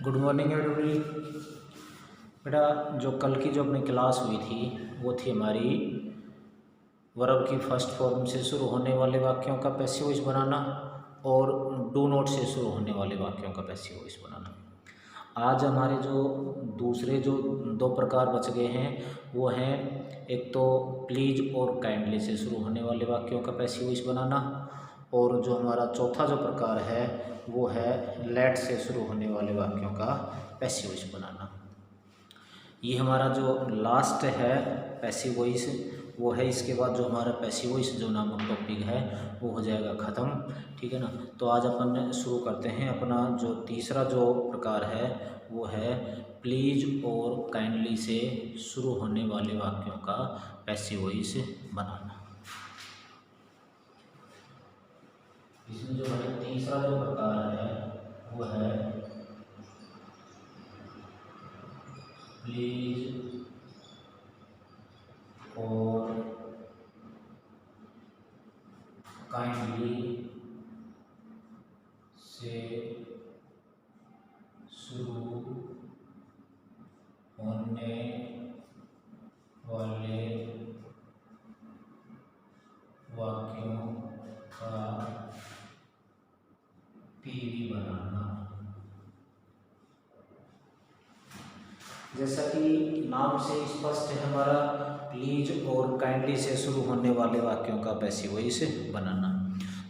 Good morning everybody. बेटा जो कल की जो अपनी क्लास हुई थी वो थी हमारी वर्ब की फर्स्ट फॉर्म से शुरू होने वाले वाक्यों का पैसिव वॉइस बनाना और डू नॉट से शुरू होने वाले वाक्यों का पैसिव वॉइस बनाना। आज हमारे जो दूसरे जो दो प्रकार बच गए हैं वो हैं एक तो प्लीज और काइंडली से शुरू होने वाले वाक्यों का पैसिव वॉइस बनाना, और जो हमारा चौथा जो प्रकार है वो है लेट से शुरू होने वाले वाक्यों का पैसिव वॉइस बनाना। ये हमारा जो लास्ट है पैसिव वॉइस वो है। इसके बाद जो हमारा पैसिव वॉइस जो नामक टॉपिक है वो हो जाएगा ख़त्म, ठीक है ना। तो आज अपन शुरू करते हैं अपना जो तीसरा जो प्रकार है वो है प्लीज और काइंडली से शुरू होने वाले वाक्यों का पैसिव वॉइस बनाना। इसमें जो है तीसरा जो प्रकार है वो है प्लीज और काइंडली से शुरू होने वाले वाक्यों का पीवी बनाना। जैसा कि नाम से स्पष्ट है हमारा प्लीज और काइंडली से शुरू होने वाले वाक्यों का पैसिव वॉइस बनाना।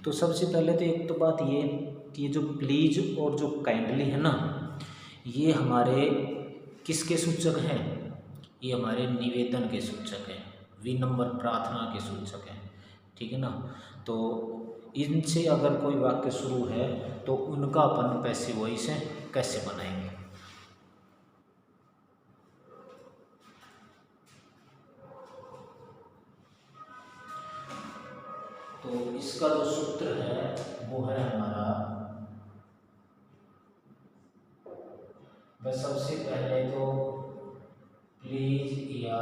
तो सबसे पहले तो एक तो बात ये कि जो प्लीज और जो काइंडली है ना, ये हमारे किसके सूचक हैं? ये हमारे निवेदन के सूचक हैं, विनम्र प्रार्थना के सूचक हैं, ठीक है ना। तो इनसे अगर कोई वाक्य शुरू है तो उनका अपन पैसिव वॉइस कैसे बनाएंगे? तो इसका जो सूत्र है वो है हमारा, बस सबसे पहले तो प्लीज या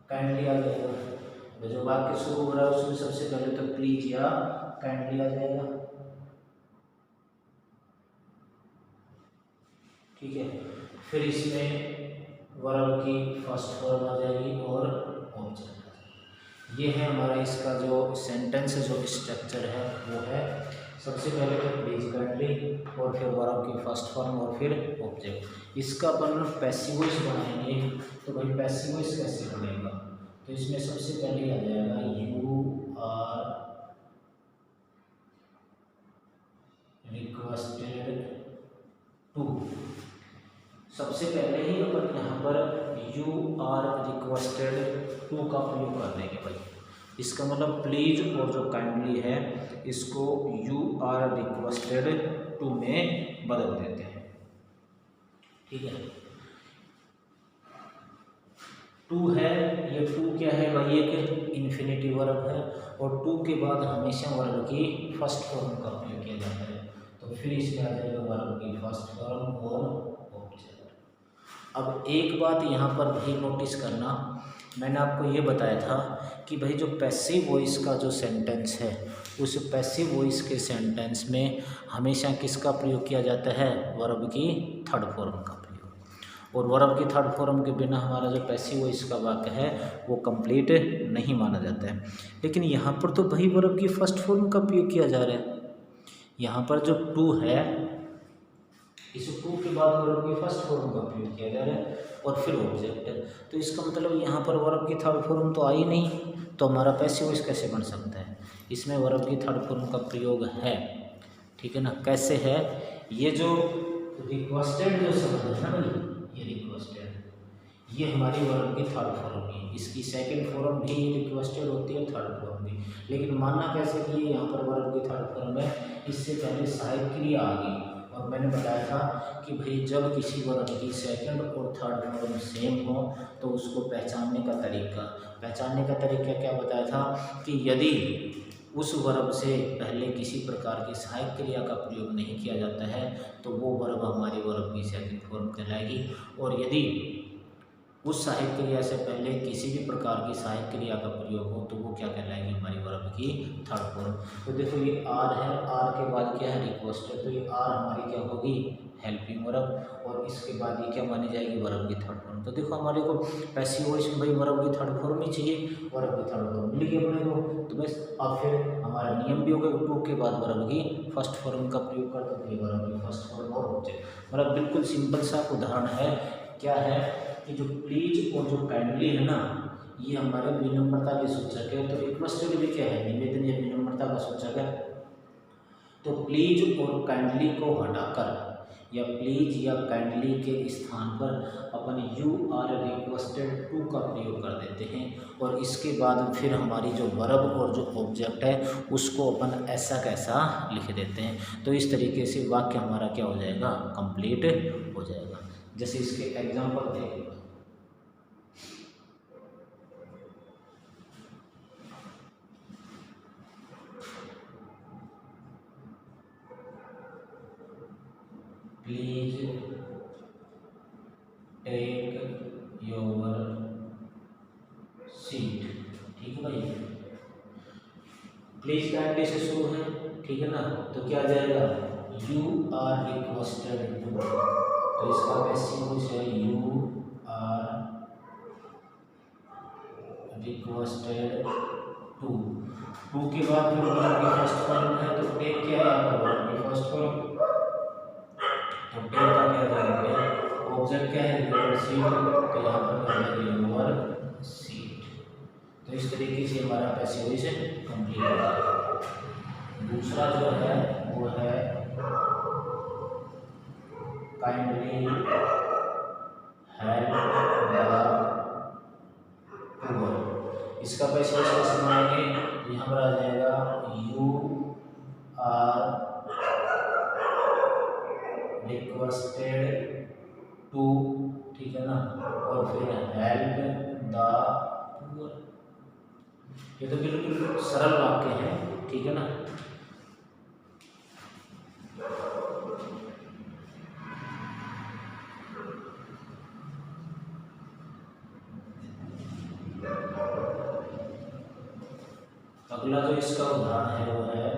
काइंडली आ जाएगा। जो वाक्य शुरू हो रहा है उसमें सबसे पहले तो प्लीज या काइंडली आ जाएगा, ठीक है। फिर इसमें वर्ब की फर्स्ट फॉर्म आ जाएगी और ऑब्जेक्ट। ये है हमारा इसका जो सेंटेंस जो स्ट्रक्चर है वो है सबसे पहले तो प्लीज काइंडली और फिर वर्ब की फर्स्ट फॉर्म और फिर ऑब्जेक्ट। इसका अपन पैसिव वॉइस बनाएंगे। तो भाई पैसिव वॉइस कैसे बनेगा? तो इसमें सबसे पहले आ जाएगा यू आर रिक्वेस्टेड टू। सबसे पहले ही अपन यहाँ पर यू आर रिक्वेस्टेड टू का प्रयोग कर देंगे भाई। इसका मतलब प्लीज और जो काइंडली है इसको यू आर रिक्वेस्टेड टू में बदल देते हैं, ठीक है। टू है, ये टू क्या है भाई? एक इन्फिनेटिव वर्ब है और टू के बाद हमेशा वर्ब की फर्स्ट फॉर्म का प्रयोग किया जाता है। तो फिर इसमें आ जाएगा वर्ब की फर्स्ट फॉर्म और ऑब्जेक्ट। अब एक बात यहाँ पर भी नोटिस करना, मैंने आपको ये बताया था कि भाई जो पैसिव वॉइस का जो सेंटेंस है उस पैसिव वॉइस के सेंटेंस में हमेशा किसका प्रयोग किया जाता है? वर्ब की थर्ड फॉर्म का प्रयोग। और वर्ब की थर्ड फॉर्म के बिना हमारा जो पैसिव वॉइस का वाक्य है वो कंप्लीट नहीं माना जाता है। लेकिन यहाँ पर तो भाई वर्ब की फर्स्ट फॉर्म का प्रयोग किया जा रहा है। यहाँ पर जो टू है इस टू के बाद वर्ब की फर्स्ट फॉर्म का प्रयोग किया जा रहा है और फिर ऑब्जेक्ट है। तो इसका मतलब यहाँ पर वर्ब की थर्ड फॉर्म तो आई नहीं, तो हमारा पैसिव वॉइस कैसे बन सकता है? इसमें वर्ब की थर्ड फॉर्म का प्रयोग है, ठीक है ना। कैसे है? ये जो रिक्वेस्टेड जो शब्द है ना भाई, ये रिक्वेस्टेड ये हमारी वर्ब की थर्ड फॉर्म है। इसकी सेकंड फॉर्म भी रिक्वेस्टेड होती है, थर्ड फॉर्म भी। लेकिन मानना कैसे कि ये यहाँ पर वर्ब की थर्ड फॉर्म है? इससे पहले सहायक क्रिया आ गई और मैंने बताया था कि भाई जब किसी वर्ब की सेकंड और थर्ड फॉर्म सेम हो तो उसको पहचानने का तरीका क्या बताया था कि यदि उस वर्ब से पहले किसी प्रकार की सहायक क्रिया का प्रयोग नहीं किया जाता है तो वो वर्ब हमारी वर्ब की सेकंड फॉर्म कहलाएगी, और यदि उस सहायक क्रिया से पहले किसी भी प्रकार की सहायक क्रिया का प्रयोग हो तो वो क्या कहलाएगी? हमारी वर्ब की थर्ड फॉर्म। तो देखो ये आर है, आर के बाद क्या है? रिक्वेस्टेड, तो ये आर हमारी क्या होगी, हेल्पिंग वर्ब, और इसके बाद ये क्या मानी जाएगी, वर्ब की थर्ड फॉर्म। तो देखो हमारे को पैसिव वॉइस में भाई वर्ब की थर्ड फॉर्म ही चाहिए, वर्ब की थर्ड फॉर्म मिल गई अपने को। तो बस अब फिर हमारा नियम भी हो गया, टू के बाद वर्ब की फर्स्ट फॉर्म का प्रयोग करते थे, वर्ब की फर्स्ट फॉर्म और ऑब्जेक्ट। मतलब बिल्कुल सिंपल सा उदाहरण है, क्या है कि जो प्लीज और जो काइंडली है ना, ये हमारे विनम्रता के सूचक है। तो रिक्वेस्टेड भी क्या है, निवेदन या विनम्रता का सूचक है। तो प्लीज और काइंडली को हटाकर या प्लीज या काइंडली के स्थान पर अपन यू आर रिक्वेस्टेड टू का प्रयोग कर देते हैं, और इसके बाद फिर हमारी जो वर्ब और जो ऑब्जेक्ट है उसको अपन ऐसा कैसा लिख देते हैं। तो इस तरीके से वाक्य हमारा क्या हो जाएगा, कंप्लीट हो जाएगा। जैसे इसके एग्जाम्पल देखें, प्लीज टेक योर सीट, ठीक है भाई। प्लीज काइंडली से शुरू है, ठीक है ना, तो क्या आ जाएगा, यू आर रिक्वेस्टेड टू, तो इसका पैसिव वॉइस है you are requested to. To के बाद फिर वर्ब की फर्स्ट फॉर्म है, तो टेक क्या है यहाँ पर, वर्ब की फर्स्ट फॉर्म, तो टेक का क्या जाएगा, ऑब्जेक्ट क्या है, योर सीट, तो यहाँ पर क्या जाएगा, योर सीट। तो इस तरीके से हमारा पैसिव वॉइस कंप्लीट हो जाएगा। दूसरा जो है वो है काइंडली हेल्प द पुअर। इसका पैसिव वॉइस कैसे बनाएंगे, यहाँ पर आ जाएगा यू आर रिक्वेस्टेड टू, ठीक है ना, और फिर हेल्प द पुअर। ये तो बिल्कुल सरल वाक्य है, ठीक है ना। अगला जो इसका उदाहरण है वो है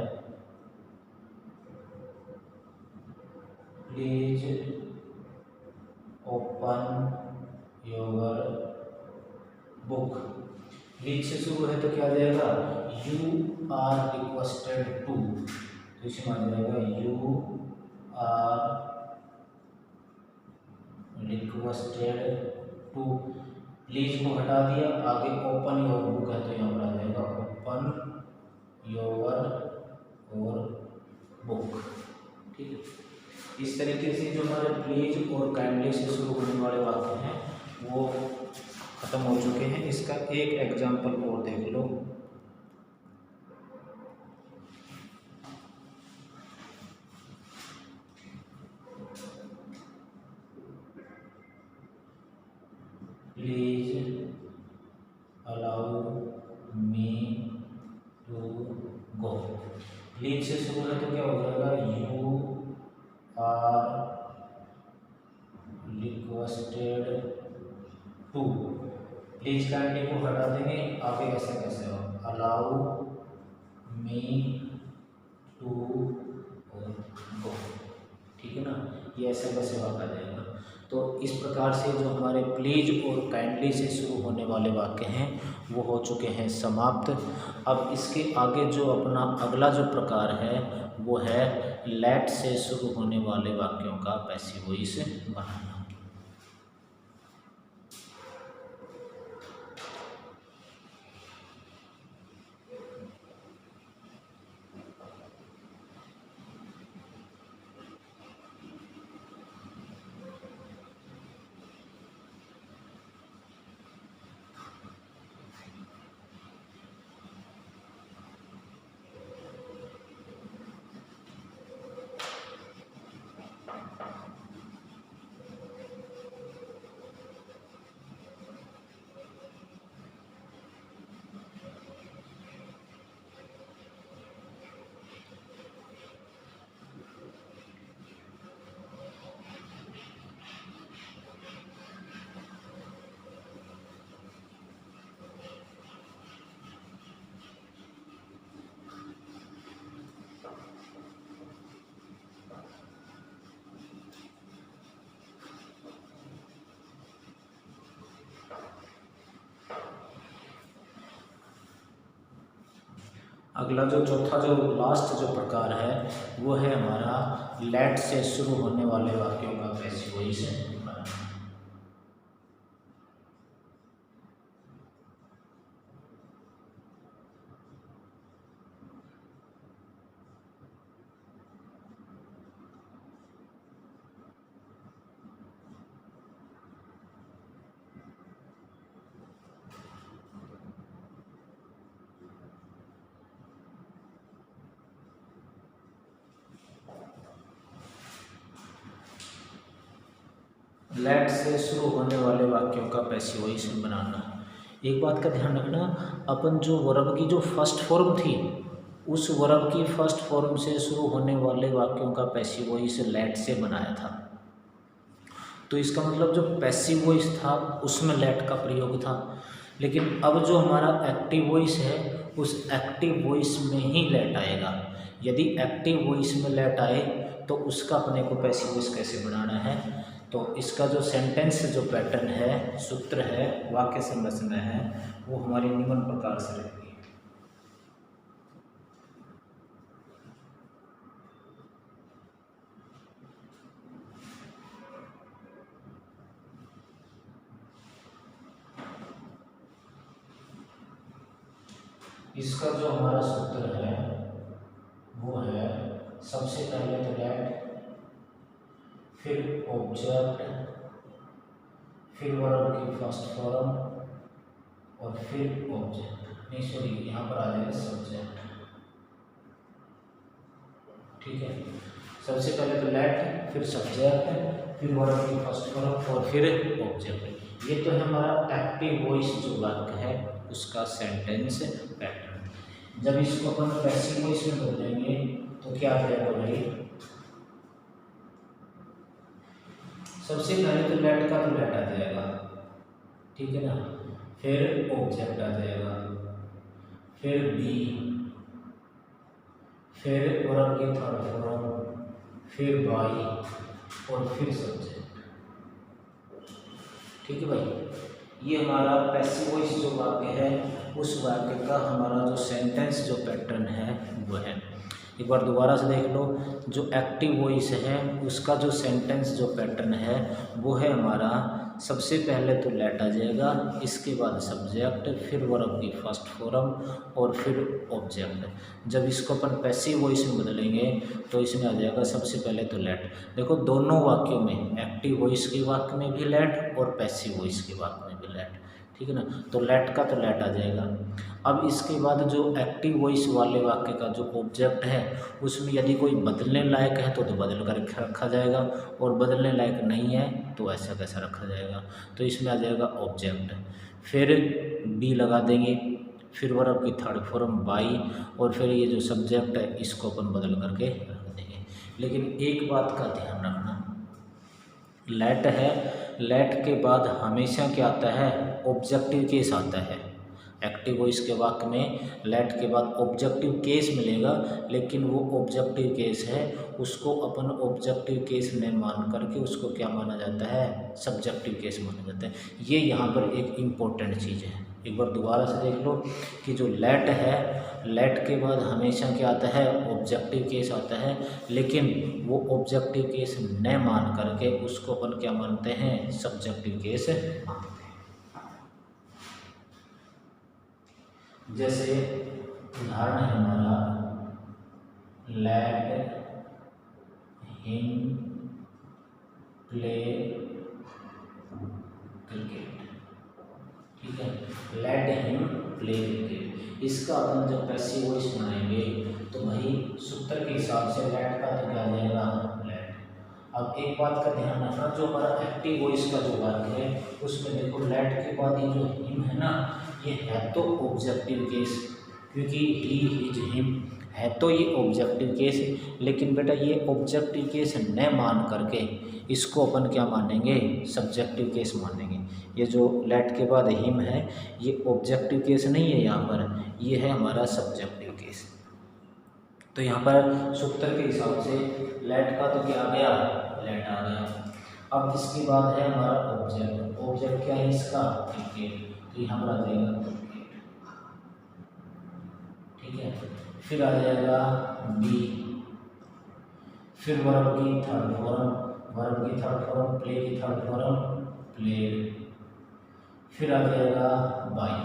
please open your book. Please से शुरू है तो क्या आ जाएगा, यू आर रिक्वेस्टेड टू, तो इसमें आ जाएगा you are requested to. Please को हटा दिया, आगे ओपन योर बुक है तो यहाँ पर आ जाएगा ओपन योर और बुक, ठीक है। इस तरीके से जो हमारे प्लीज और काइंडली से शुरू होने वाले वाक्य हैं वो खत्म हो चुके हैं। इसका एक एग्जाम्पल और देख लो, please allow me to go. Please से शुरू है तो क्या हो जाएगा, you are requested to. Please kindly को हटा देंगे, आगे कैसे कैसे हो, अलाउ मी टू गो, ठीक है ना, ये ऐसे कैसे वाक्य आ जाएगा। तो इस प्रकार से जो हमारे प्लीज और काइंडली से शुरू होने वाले वाक्य हैं वो हो चुके हैं समाप्त। अब इसके आगे जो अपना अगला जो प्रकार है वो है लेट से शुरू होने वाले वाक्यों का पैसिव वॉइस बनाना। अगला जो चौथा जो लास्ट जो प्रकार है वो है हमारा लेट से शुरू होने वाले वाक्यों का पैसिव वॉइस बनाना। लेट से शुरू होने वाले वाक्यों का पैसिव वॉइस बनाना। एक बात का ध्यान रखना, अपन जो वर्ब की जो फर्स्ट फॉर्म थी उस वर्ब की फर्स्ट फॉर्म से शुरू होने वाले वाक्यों का पैसिव वॉइस लेट से बनाया था। तो इसका मतलब जो पैसिव वॉइस था उसमें लेट का प्रयोग था, लेकिन अब जो हमारा एक्टिव वॉइस है उस एक्टिव वॉइस में ही लेट आएगा। यदि एक्टिव वॉइस में लेट आए तो उसका अपने को पैसिव वॉइस कैसे बनाना है, तो इसका जो सेंटेंस जो पैटर्न है, सूत्र है, वाक्य संरचना है, वो हमारी निम्न प्रकार से रहेगी। इसका जो हमारा सूत्र है वो है सबसे पहले तो लेट, फिर ऑब्जेक्ट, फिर वर्ब की फर्स्ट फॉर्म और फिर ऑब्जेक्ट, नहीं सॉरी यहाँ पर आ जाएगा सब्जेक्ट। ठीक है, सबसे पहले तो लेट, फिर सब्जेक्ट, फिर वर्ब की फर्स्ट फॉर्म और फिर ऑब्जेक्ट। ये तो है हमारा एक्टिव वॉइस जो वाक्य है उसका सेंटेंस पैटर्न। जब इसको अपन पैसिव वॉइस में बदलेंगे तो क्या आ जाएगा भाई, सबसे पहले तो लेट का तो लेट आ जाएगा, ठीक है ना, फिर ऑब्जेक्ट आ जाएगा, फिर बी, फिर वर्ब की थर्ड फॉर्म, फिर बाई और फिर सब्जेक्ट। ठीक है भाई, ये हमारा पैसिव वॉइस जो वाक्य है उस वाक्य का हमारा जो सेंटेंस जो पैटर्न है वो है। एक बार दोबारा से देख लो, जो एक्टिव वॉइस है उसका जो सेंटेंस जो पैटर्न है वो है हमारा सबसे पहले तो लेट आ जाएगा, इसके बाद सब्जेक्ट, फिर वर्ब की फर्स्ट फॉर्म और फिर ऑब्जेक्ट। जब इसको अपन पैसिव वॉइस में बदलेंगे तो इसमें आ जाएगा सबसे पहले तो लेट। देखो दोनों वाक्यों में, एक्टिव वॉइस के वाक्य में भी लेट और पैसिव वॉइस के वाक्य में भी लेट, ठीक है ना, तो लेट का तो लेट आ जाएगा। अब इसके बाद जो एक्टिव वॉइस वाले वाक्य का जो ऑब्जेक्ट है उसमें यदि कोई बदलने लायक है तो बदल कर रखा जाएगा, और बदलने लायक नहीं है तो ऐसा कैसा रखा जाएगा, तो इसमें आ जाएगा ऑब्जेक्ट, फिर बी लगा देंगे, फिर वर्ब की थर्ड फॉर्म बाई, और फिर ये जो सब्जेक्ट है इसको अपन बदल करके रख देंगे। लेकिन एक बात का ध्यान रखना, लेट है, लेट के बाद हमेशा क्या आता है, ऑब्जेक्टिव केस आता है। एक्टिव वॉइस के वाक्य में लेट के बाद ऑब्जेक्टिव केस मिलेगा, लेकिन वो ऑब्जेक्टिव केस है उसको अपन ऑब्जेक्टिव केस नहीं मान करके उसको क्या माना जाता है, सब्जेक्टिव केस माना जाता है। ये यहाँ पर एक इम्पोर्टेंट चीज़ है। एक बार दोबारा से देख लो कि जो लेट है, लेट के बाद हमेशा क्या आता है, ऑब्जेक्टिव केस आता है, लेकिन वो ऑब्जेक्टिव केस न मान करके उसको अपन क्या मानते हैं, सब्जेक्टिव केस मानते हैं। जैसे उदाहरण है हमारा लेट हिम प्ले क्रिकेट, ठीक है, लेट हिम प्ले क्रिकेट। इसका अपन जब पैसिव वॉइस बनाएंगे तो भाई सूत्र के हिसाब से लेट का तो क्या आ जाएगा, लेट। अब एक बात का ध्यान रखना, जो हमारा एक्टिव वॉइस का जो वाक्य है उसमें देखो लेट के बाद ये जो हिम है ना, ये है तो ऑब्जेक्टिव केस, क्योंकि ही हिज हिम है तो ये ऑब्जेक्टिव केस, लेकिन बेटा ये ऑब्जेक्टिव केस न मान करके इसको अपन क्या मानेंगे, सब्जेक्टिव केस मानेंगे। ये जो लेट के बाद हिम है ये ऑब्जेक्टिव केस नहीं है, यहाँ पर ये है हमारा सब्जेक्टिव केस। तो यहाँ पर सूत्र के हिसाब से लेट का तो क्या आ गया, लेट आ गया। अब इसके बाद है हमारा ऑब्जेक्ट, ऑब्जेक्ट क्या है इसका, क्रिकेट, तो यहाँ पर आ जाएगा क्रिकेट, ठीक है। फिर आ जाएगा बी, फिर वर्ब की थर्ड फॉर्म, वर्ब की थर्ड फॉर्म, प्ले की थर्ड फॉर्म प्लेड, फिर आ जाएगा बाई।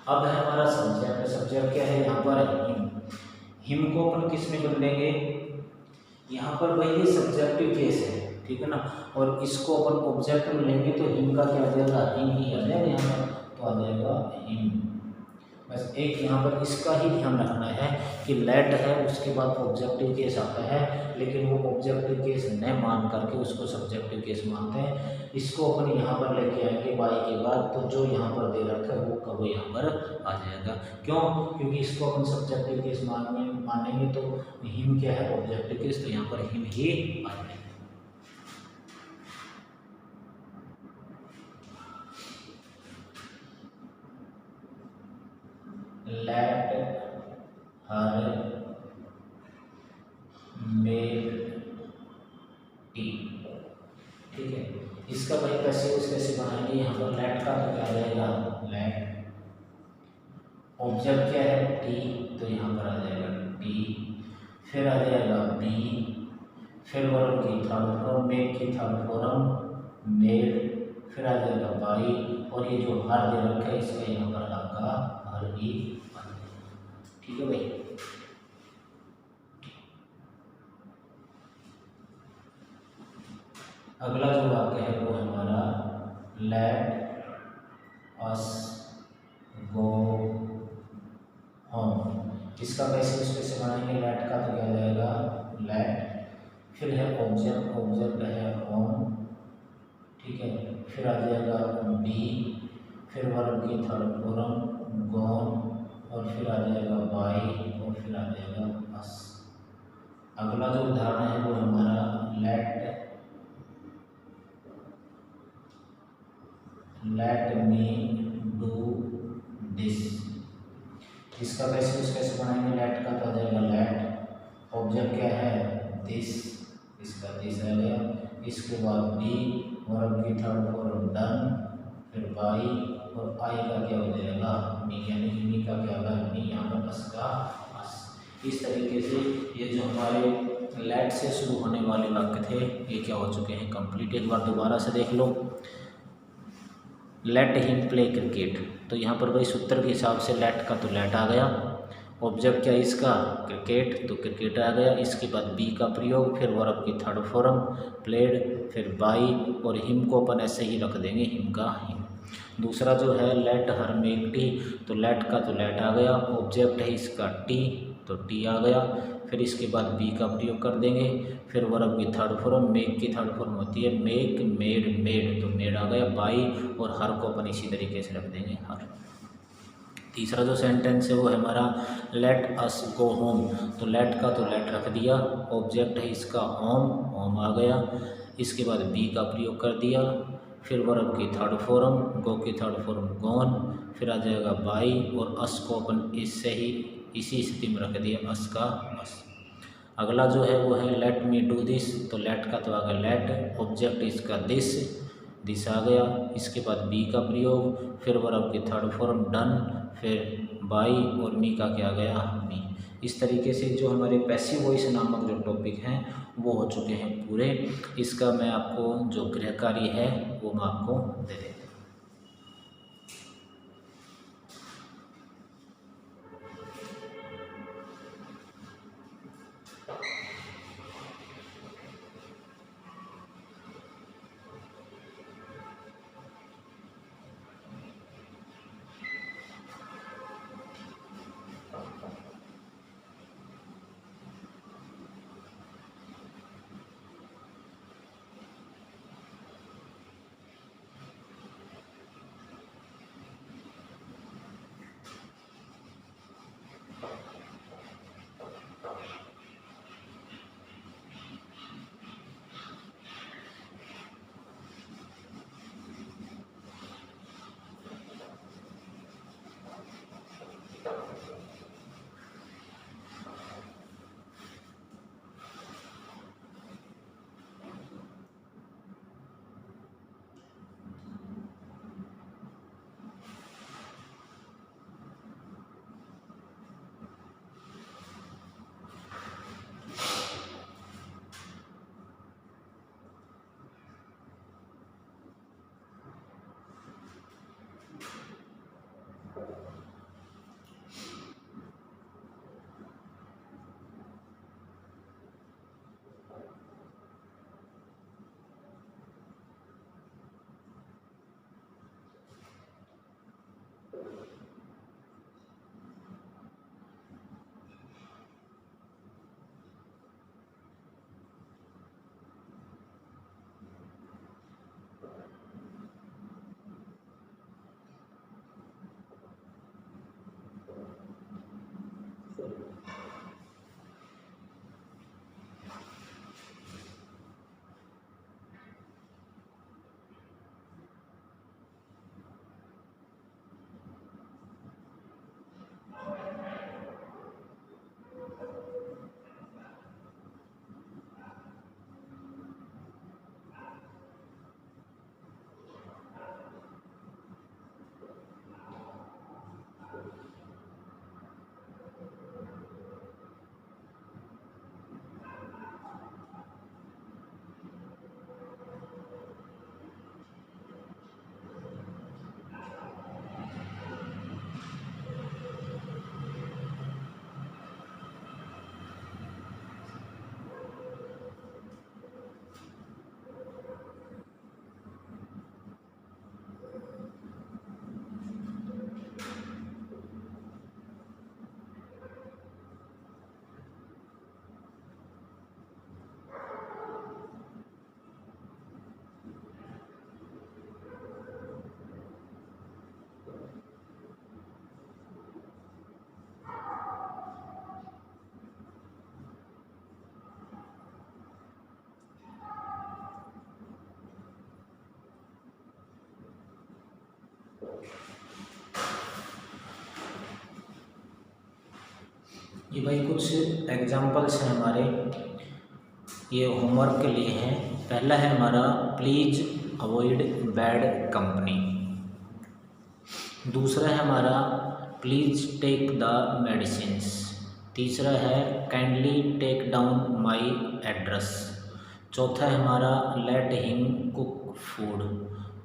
अब है हमारा सब्जेक्ट, सब्जेक्ट क्या है यहाँ पर हिम, हिम को अपन किस में बदलेंगे, यहाँ पर भाई ये सब्जेक्टिव केस है, ठीक है ना, और इसको अपन ऑब्जेक्ट में लेंगे तो हिम का क्या आ जाएगा, हिम ही आ जाएगा यहाँ पर, तो आ जाएगा हिम। बस एक यहाँ पर इसका ही ध्यान रखना है कि लेट है उसके बाद ऑब्जेक्टिव केस आता है, लेकिन वो ऑब्जेक्टिव केस न मान करके उसको सब्जेक्टिव केस मानते हैं। इसको अपन यहाँ पर लेके आएंगे बाई के बाद, तो जो यहाँ पर दे रखा है वो कब यहाँ पर आ जाएगा। क्यों, क्योंकि इसको अपन सब्जेक्टिव केस मानेंगे तो हिम क्या है ऑब्जेक्टिव केस, तो यहाँ पर हिम ही आ जाएगा। Let her make tea, ठीक है। इसका भाई कैसे बनाएंगे, यहाँ पर लेट का तो क्या आ जाएगा, लेट, ऑब्जेक्ट क्या है टी, तो यहाँ पर आ जाएगा टी, फिर आ जाएगा बी, फिर वर्ब की थर्ड फॉर्म, मेक की थर्ड फॉर्म मेड, फिर आ जाएगा बाई, और ये जो हर दे रखा है इसका यहाँ पर आपका हर ही आ जाएगा, ठीक है भाई। अगला जो वाक्य है वो हमारा लेट अस गो होम, इसका कैसे बनाएंगे, लेट का तो क्या जाएगा लेट, फिर है ऑब्जेक्ट, ऑब्जेक्ट है होम, ठीक है, फिर आ जाएगा बी, फिर वर्ब की थर्ड फॉर्म गॉन, और फिर आ जाएगा बाई, और फिर आ जाएगा अस। अगला जो उदाहरण है वो हमारा लेट मी डू दिस, इसका कैसे बनाएंगे, लेट का तो आ जाएगा लेट, ऑब्जेक्ट क्या है दिस, इसका दिस आ गया, इसके बाद बी, वर्ब की थर्ड फॉर्म डन, फिर बाई, और आई का क्या हो जाएगा मी, यानी मी का क्या होगा मी, यहाँ पर बस का बस। इस तरीके से ये जो हमारे लेट से शुरू होने वाले वाक्य थे ये क्या हो चुके हैं कंप्लीट। एक बार दोबारा से देख लो, लेट हिम प्ले क्रिकेट, तो यहाँ पर भाई सूत्र के हिसाब से लेट का तो लेट आ गया, ऑब्जेक्ट क्या इसका क्रिकेट, तो क्रिकेट आ गया, इसके बाद बी का प्रयोग, फिर वर्ब की थर्ड फॉर्म प्लेड, फिर बाई, और हिम को अपन ऐसे ही रख देंगे हिम का हिम। दूसरा जो है लेट हर मेक टी, तो लेट का तो लेट आ गया, ऑब्जेक्ट है इसका टी, तो टी आ गया, फिर इसके बाद बी का प्रयोग कर देंगे, फिर वर्ब की थर्ड फॉर्म, मेक की थर्ड फॉर्म होती है मेक, मेड, मेड, तो मेड आ गया, बाई, और हर को अपन इसी तरीके से रख देंगे हर। तीसरा जो सेंटेंस है वो है हमारा लेट अस गो होम, तो लेट का तो लेट रख दिया, ऑब्जेक्ट है इसका होम, होम आ गया, इसके बाद बी का प्रयोग कर दिया, फिर वर्ब की थर्ड फॉर्म, गो की थर्ड फॉर्म गॉन, फिर आ जाएगा बाई, और अस को अपन इससे ही इसी स्थिति में रख दिया अस का अस। अगला जो है वो है लेट मी डू दिस, तो लेट का तो आ गया लेट, ऑब्जेक्ट इसका दिस आ गया, इसके बाद बी का प्रयोग, फिर वर्ब की थर्ड फॉर्म डन, फिर बाई, और मी का क्या आ गया मी। इस तरीके से जो हमारे पैसिव वॉइस नामक जो टॉपिक हैं वो हो चुके हैं पूरे। इसका मैं आपको जो गृह कार्य है वो मैं आपको दे देता हूँ। ये भाई कुछ एग्जाम्पल्स हैं हमारे, ये होमवर्क के लिए हैं। पहला है हमारा प्लीज अवॉइड बैड कंपनी। दूसरा है हमारा प्लीज टेक द मेडिसिन्स। तीसरा है kindly take down my address. चौथा है हमारा लेट हिम कुक फूड।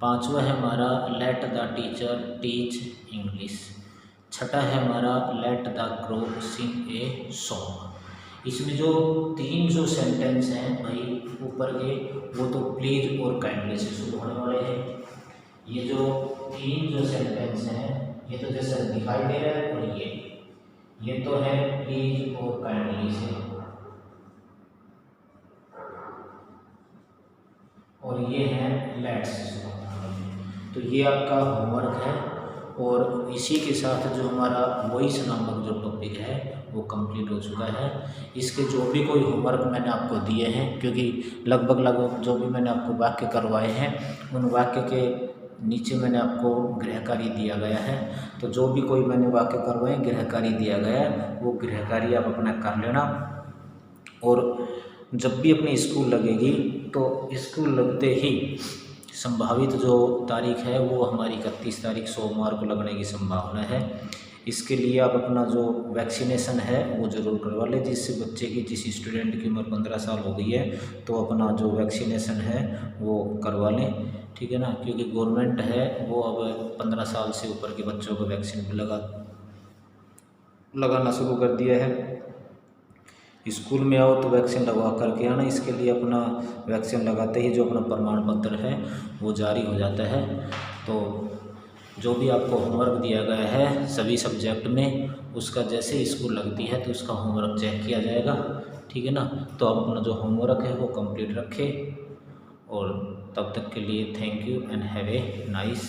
पांचवा है हमारा let the teacher teach English. छठा है हमारा let the crow sing a song. इसमें जो तीन जो सेंटेंस हैं भाई ऊपर के, वो तो प्लीज और काइंडली से शुरू होने वाले हैं। ये जो तीन जो सेंटेंस हैं ये तो जैसे दिखाई दे रहा है, और ये तो है प्लीज और काइंडली से, और ये है लेट से शुरू होने वाले। तो ये आपका होमवर्क है, और इसी के साथ जो हमारा वॉइस नामक जो टॉपिक है वो कंप्लीट हो चुका है। इसके जो भी कोई होमवर्क मैंने आपको दिए हैं, क्योंकि लगभग जो भी मैंने आपको वाक्य करवाए हैं उन वाक्य के नीचे मैंने आपको गृह कार्य दिया गया है। तो जो भी कोई मैंने वाक्य करवाए गृह कार्य दिया गया है वो गृह कार्य आप अपना कर लेना। और जब भी अपनी स्कूल लगेगी तो स्कूल लगते ही संभावित जो तारीख है वो हमारी 31 तारीख सोमवार को लगने की संभावना है। इसके लिए आप अपना जो वैक्सीनेशन है वो ज़रूर करवा लें। जिस बच्चे की जिस स्टूडेंट की उम्र 15 साल हो गई है तो अपना जो वैक्सीनेशन है वो करवा लें, ठीक है ना। क्योंकि गवर्नमेंट है वो अब 15 साल से ऊपर के बच्चों को वैक्सीन भी लगाना शुरू कर दिया है। स्कूल में आओ तो वैक्सीन लगवा करके आना। इसके लिए अपना वैक्सीन लगाते ही जो अपना प्रमाण पत्र है वो जारी हो जाता है। तो जो भी आपको होमवर्क दिया गया है सभी सब्जेक्ट में, उसका जैसे ही स्कूल लगती है तो उसका होमवर्क चेक किया जाएगा, ठीक है ना। तो आप अपना जो होमवर्क है वो कंप्लीट रखें, और तब तक के लिए thank you and have a nice